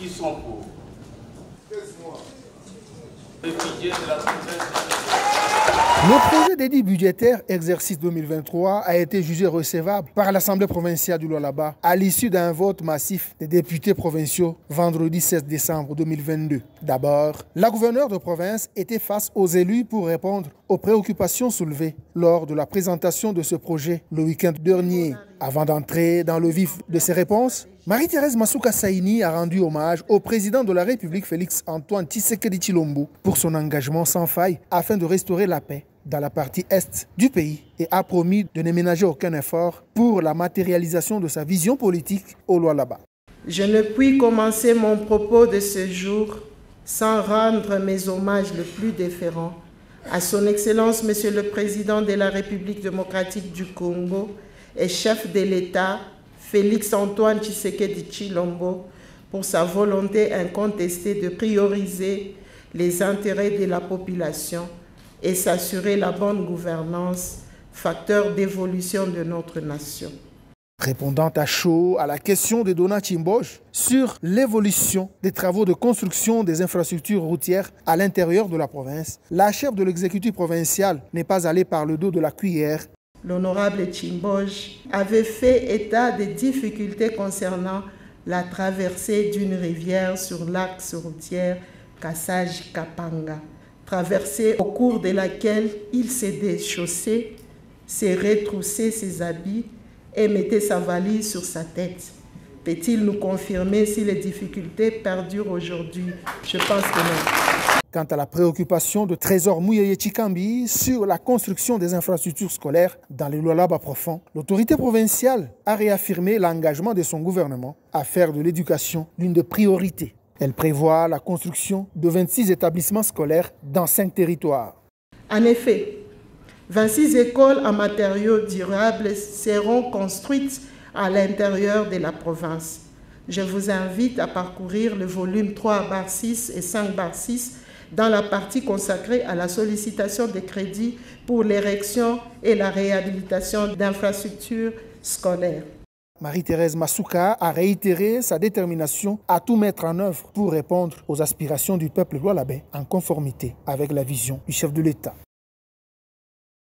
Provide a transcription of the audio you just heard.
Qui sont pour réfugiés de la Le projet d'édit budgétaire exercice 2023 a été jugé recevable par l'Assemblée provinciale du Lualaba à l'issue d'un vote massif des députés provinciaux vendredi 16 décembre 2022. D'abord, la gouverneure de province était face aux élus pour répondre aux préoccupations soulevées lors de la présentation de ce projet le week-end dernier. Avant d'entrer dans le vif de ses réponses, Marie-Thérèse Masuka Saini a rendu hommage au président de la République Félix-Antoine Tshisekedi Tshilombo pour son engagement sans faille afin de restaurer la paix dans la partie est du pays et a promis de ne ménager aucun effort pour la matérialisation de sa vision politique au Lualaba. Je ne puis commencer mon propos de ce jour sans rendre mes hommages les plus déférents à son Excellence Monsieur le Président de la République démocratique du Congo et chef de l'État Félix-Antoine Tshisekedi Tshilombo pour sa volonté incontestée de prioriser les intérêts de la population et s'assurer la bonne gouvernance, facteur d'évolution de notre nation. Répondant à chaud à la question de Donna Tshimboge sur l'évolution des travaux de construction des infrastructures routières à l'intérieur de la province, la chef de l'exécutif provincial n'est pas allée par le dos de la cuillère. L'honorable Tshimboge avait fait état des difficultés concernant la traversée d'une rivière sur l'axe routier Kassaji-Kapanga, traversée au cours de laquelle il s'est déchaussé, s'est retroussé ses habits et mettait sa valise sur sa tête. Peut-il nous confirmer si les difficultés perdurent aujourd'hui? Je pense que non. Quant à la préoccupation de Trésor Mouyeye Chikambi sur la construction des infrastructures scolaires dans les Lualaba profonds, l'autorité provinciale a réaffirmé l'engagement de son gouvernement à faire de l'éducation l'une des priorités. Elle prévoit la construction de 26 établissements scolaires dans 5 territoires. En effet, 26 écoles en matériaux durables seront construites à l'intérieur de la province. Je vous invite à parcourir le volume 3/6 et 5/6 dans la partie consacrée à la sollicitation de crédits pour l'érection et la réhabilitation d'infrastructures scolaires. Marie-Thérèse Masuka a réitéré sa détermination à tout mettre en œuvre pour répondre aux aspirations du peuple lualabais en conformité avec la vision du chef de l'État.